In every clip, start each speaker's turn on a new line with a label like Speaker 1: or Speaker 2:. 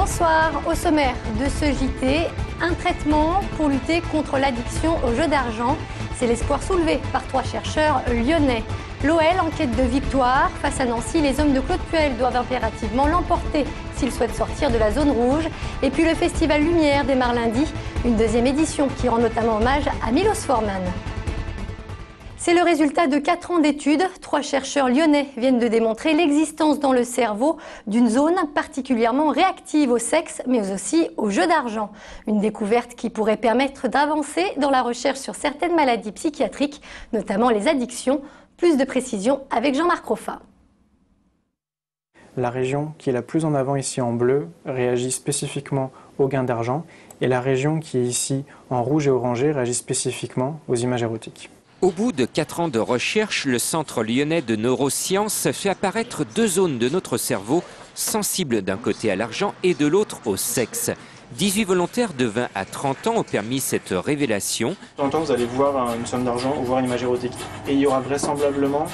Speaker 1: Bonsoir, au sommaire de ce JT, un traitement pour lutter contre l'addiction aux jeux d'argent. C'est l'espoir soulevé par 3 chercheurs lyonnais. L'OL en quête de victoire. Face à Nancy, les hommes de Claude Puel doivent impérativement l'emporter s'ils souhaitent sortir de la zone rouge. Et puis le Festival Lumière démarre lundi, une 2e édition qui rend notamment hommage à Milos Forman. C'est le résultat de 4 ans d'études. 3 chercheurs lyonnais viennent de démontrer l'existence dans le cerveau d'une zone particulièrement réactive au sexe, mais aussi aux jeux d'argent. Une découverte qui pourrait permettre d'avancer dans la recherche sur certaines maladies psychiatriques, notamment les addictions. Plus de précisions avec Jean-Marc Roffa.
Speaker 2: La région qui est la plus en avant ici en bleu réagit spécifiquement aux gains d'argent et la région qui est ici en rouge et orangé réagit spécifiquement aux images érotiques.
Speaker 3: Au bout de 4 ans de recherche, le Centre lyonnais de neurosciences fait apparaître 2 zones de notre cerveau sensibles d'un côté à l'argent et de l'autre au sexe. 18 volontaires de 20 à 30 ans ont permis cette révélation.
Speaker 2: De temps en temps, vous allez voir une somme d'argent ou voir une image érotique. Et il y aura vraisemblablement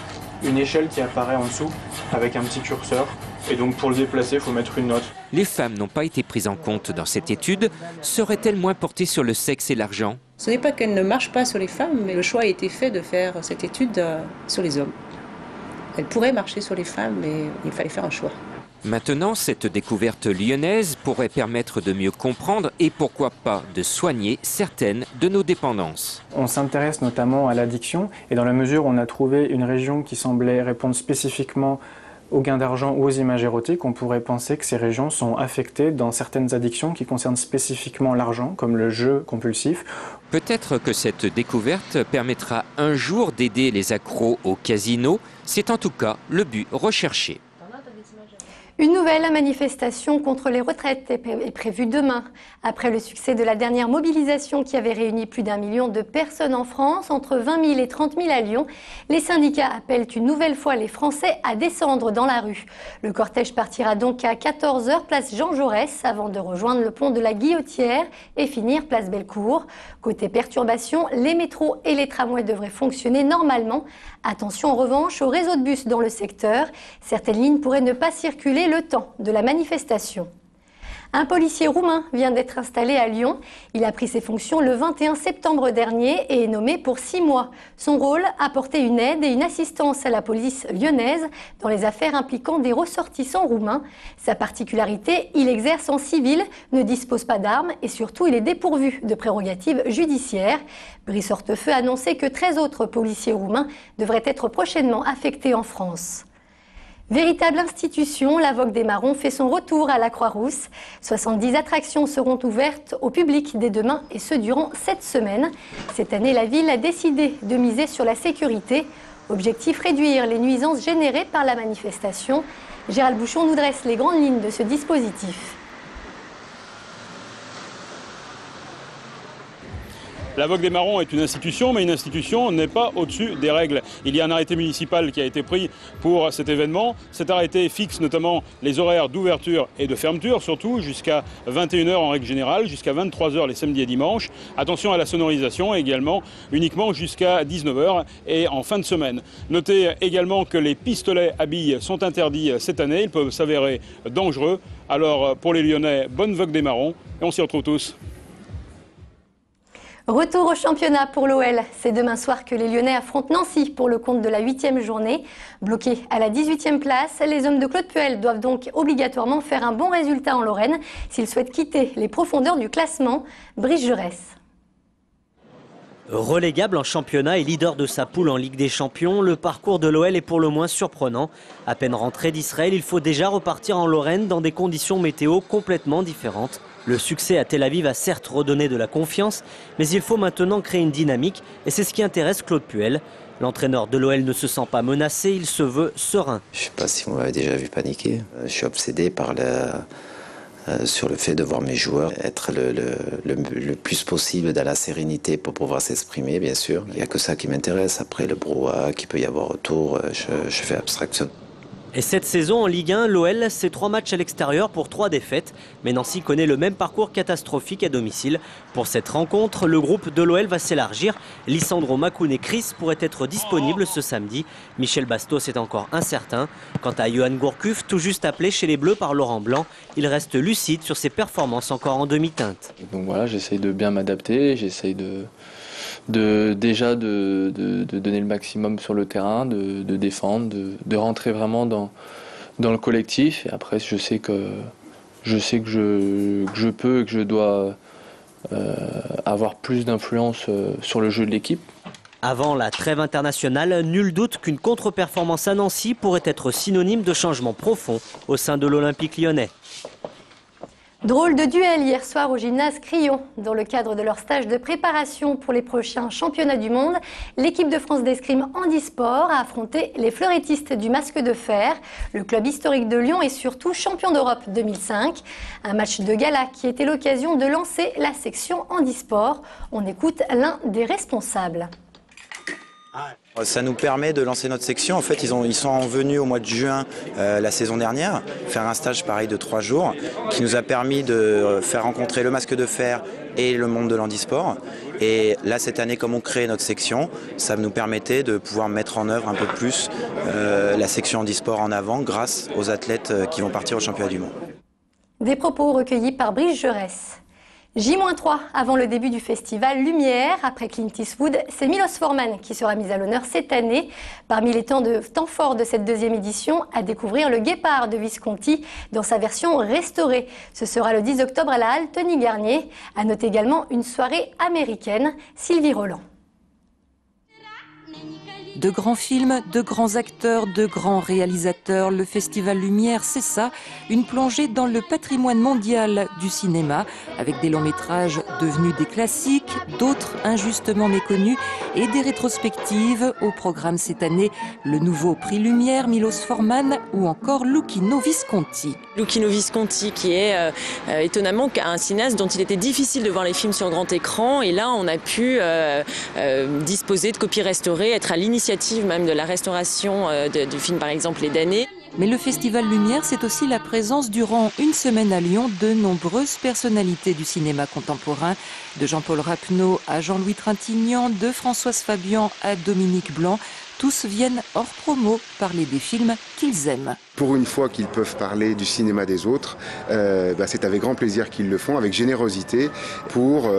Speaker 2: une échelle qui apparaît en dessous avec un petit curseur. Et donc pour le déplacer, il faut mettre une note.
Speaker 3: Les femmes n'ont pas été prises en compte dans cette étude. Seraient-elles moins portées sur le sexe et l'argent?
Speaker 4: Ce n'est pas qu'elle ne marche pas sur les femmes, mais le choix a été fait de faire cette étude sur les hommes. Elle pourrait marcher sur les femmes, mais il fallait faire un choix.
Speaker 3: Maintenant, cette découverte lyonnaise pourrait permettre de mieux comprendre et pourquoi pas de soigner certaines de nos dépendances.
Speaker 2: On s'intéresse notamment à l'addiction et dans la mesure où on a trouvé une région qui semblait répondre spécifiquement aux gains d'argent ou aux images érotiques, on pourrait penser que ces régions sont affectées dans certaines addictions qui concernent spécifiquement l'argent, comme le jeu compulsif.
Speaker 3: Peut-être que cette découverte permettra un jour d'aider les accros au casino. C'est en tout cas le but recherché.
Speaker 1: Une nouvelle manifestation contre les retraites est prévue demain. Après le succès de la dernière mobilisation qui avait réuni plus d'1 million de personnes en France, entre 20 000 et 30 000 à Lyon, les syndicats appellent une nouvelle fois les Français à descendre dans la rue. Le cortège partira donc à 14 h place Jean Jaurès avant de rejoindre le pont de la Guillotière et finir place Bellecour. Côté perturbation, les métros et les tramways devraient fonctionner normalement. Attention en revanche au réseau de bus dans le secteur. Certaines lignes pourraient ne pas circuler le temps de la manifestation. Un policier roumain vient d'être installé à Lyon. Il a pris ses fonctions le 21 septembre dernier et est nommé pour 6 mois. Son rôle, apporter une aide et une assistance à la police lyonnaise dans les affaires impliquant des ressortissants roumains. Sa particularité, il exerce en civil, ne dispose pas d'armes et surtout il est dépourvu de prérogatives judiciaires. Brice Hortefeux a annoncé que 13 autres policiers roumains devraient être prochainement affectés en France. Véritable institution, la Vogue des Marrons fait son retour à la Croix-Rousse. 70 attractions seront ouvertes au public dès demain et ce durant 7 semaines. Cette année, la ville a décidé de miser sur la sécurité. Objectif, réduire les nuisances générées par la manifestation. Gérald Bouchon nous dresse les grandes lignes de ce dispositif.
Speaker 5: La Vogue des Marrons est une institution, mais une institution n'est pas au-dessus des règles. Il y a un arrêté municipal qui a été pris pour cet événement. Cet arrêté fixe notamment les horaires d'ouverture et de fermeture, surtout jusqu'à 21 h en règle générale, jusqu'à 23 h les samedis et dimanches. Attention à la sonorisation également, uniquement jusqu'à 19 h et en fin de semaine. Notez également que les pistolets à billes sont interdits cette année. Ils peuvent s'avérer dangereux. Alors pour les Lyonnais, bonne Vogue des Marrons et on s'y retrouve tous.
Speaker 1: Retour au championnat pour l'OL. C'est demain soir que les Lyonnais affrontent Nancy pour le compte de la 8e journée. Bloqués à la 18e place, les hommes de Claude Puel doivent donc obligatoirement faire un bon résultat en Lorraine s'ils souhaitent quitter les profondeurs du classement. Brice Jaurès.
Speaker 6: Relégable en championnat et leader de sa poule en Ligue des Champions, le parcours de l'OL est pour le moins surprenant. À peine rentré d'Israël, il faut déjà repartir en Lorraine dans des conditions météo complètement différentes. Le succès à Tel Aviv a certes redonné de la confiance, mais il faut maintenant créer une dynamique et c'est ce qui intéresse Claude Puel. L'entraîneur de l'OL ne se sent pas menacé, il se veut serein.
Speaker 7: Je ne sais pas si vous m'avez déjà vu paniquer. Je suis obsédé par sur le fait de voir mes joueurs être le plus possible dans la sérénité pour pouvoir s'exprimer, bien sûr. Il n'y a que ça qui m'intéresse. Après le brouhaha qu'il peut y avoir autour, je fais abstraction.
Speaker 6: Et cette saison en Ligue 1, l'OL, c'est 3 matchs à l'extérieur pour 3 défaites. Mais Nancy connaît le même parcours catastrophique à domicile. Pour cette rencontre, le groupe de l'OL va s'élargir. Lisandro Makoun et Chris pourraient être disponibles ce samedi. Michel Bastos est encore incertain. Quant à Johan Gourcuff, tout juste appelé chez les Bleus par Laurent Blanc, il reste lucide sur ses performances encore en demi-teinte.
Speaker 8: Donc voilà, j'essaye de bien m'adapter, j'essaye de donner le maximum sur le terrain, de défendre, de rentrer vraiment dans le collectif. Et après, je sais que je peux et que je dois avoir plus d'influence sur le jeu de l'équipe.
Speaker 6: Avant la trêve internationale, nul doute qu'une contre-performance à Nancy pourrait être synonyme de changement profond au sein de l'Olympique lyonnais.
Speaker 1: Drôle de duel hier soir au gymnase Crillon. Dans le cadre de leur stage de préparation pour les prochains championnats du monde, l'équipe de France d'escrime handisport a affronté les fleurettistes du Masque de Fer. Le club historique de Lyon est surtout champion d'Europe 2005. Un match de gala qui était l'occasion de lancer la section handisport. On écoute l'un des responsables.
Speaker 9: Ça nous permet de lancer notre section. En fait, ils sont venus au mois de juin la saison dernière faire un stage pareil de 3 jours qui nous a permis de faire rencontrer le Masque de Fer et le monde de l'handisport. Et là, cette année, comme on crée notre section, ça nous permettait de pouvoir mettre en œuvre un peu plus la section handisport en avant grâce aux athlètes qui vont partir au championnat du monde.
Speaker 1: Des propos recueillis par Brice Jaurès. J-3 avant le début du festival Lumière. Après Clint Eastwood, c'est Milos Forman qui sera mis à l'honneur cette année. Parmi les temps forts de cette deuxième édition, à découvrir le Guépard de Visconti dans sa version restaurée. Ce sera le 10 octobre à la Halle Tony Garnier. À noter également une soirée américaine, Sylvie Roland.
Speaker 10: De grands films, de grands acteurs, de grands réalisateurs. Le Festival Lumière, c'est ça, une plongée dans le patrimoine mondial du cinéma, avec des longs métrages devenus des classiques, d'autres injustement méconnus, et des rétrospectives. Au programme cette année, le nouveau prix Lumière, Milos Forman, ou encore Luchino Visconti.
Speaker 11: Luchino Visconti, qui est étonnamment un cinéaste dont il était difficile de voir les films sur grand écran, et là on a pu disposer de copies restaurées, être à l'initiative même de la restauration du film par exemple Les Damnés.
Speaker 10: Mais le Festival Lumière, c'est aussi la présence durant une semaine à Lyon de nombreuses personnalités du cinéma contemporain, de Jean-Paul Rapneau à Jean-Louis Trintignant, de Françoise Fabian à Dominique Blanc. Tous viennent hors promo parler des films qu'ils aiment.
Speaker 12: Pour une fois qu'ils peuvent parler du cinéma des autres, c'est avec grand plaisir qu'ils le font, avec générosité, pour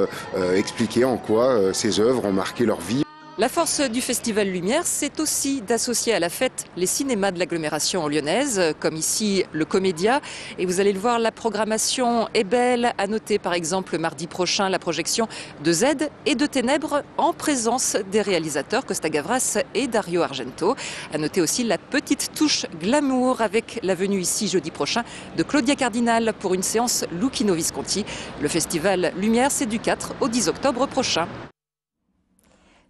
Speaker 12: expliquer en quoi ces œuvres ont marqué leur vie.
Speaker 10: La force du Festival Lumière, c'est aussi d'associer à la fête les cinémas de l'agglomération lyonnaise, comme ici le Comédia. Et vous allez le voir, la programmation est belle. À noter par exemple mardi prochain la projection de Z et de Ténèbres en présence des réalisateurs Costa Gavras et Dario Argento. À noter aussi la petite touche glamour avec la venue ici jeudi prochain de Claudia Cardinal pour une séance Luchino Visconti. Le Festival Lumière, c'est du 4 au 10 octobre prochain.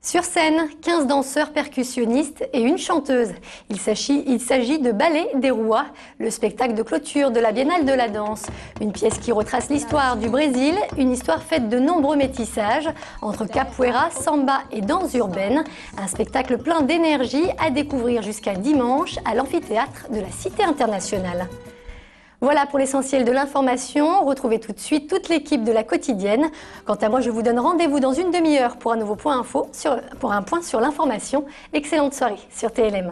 Speaker 1: Sur scène, 15 danseurs percussionnistes et une chanteuse. Il s'agit de Ballet des Rouas, le spectacle de clôture de la Biennale de la danse. Une pièce qui retrace l'histoire du Brésil, une histoire faite de nombreux métissages entre capoeira, samba et danse urbaine. Un spectacle plein d'énergie à découvrir jusqu'à dimanche à l'amphithéâtre de la Cité internationale. Voilà pour l'essentiel de l'information. Retrouvez tout de suite toute l'équipe de La Quotidienne. Quant à moi, je vous donne rendez-vous dans une demi-heure pour un nouveau point info, pour un point sur l'information. Excellente soirée sur TLM.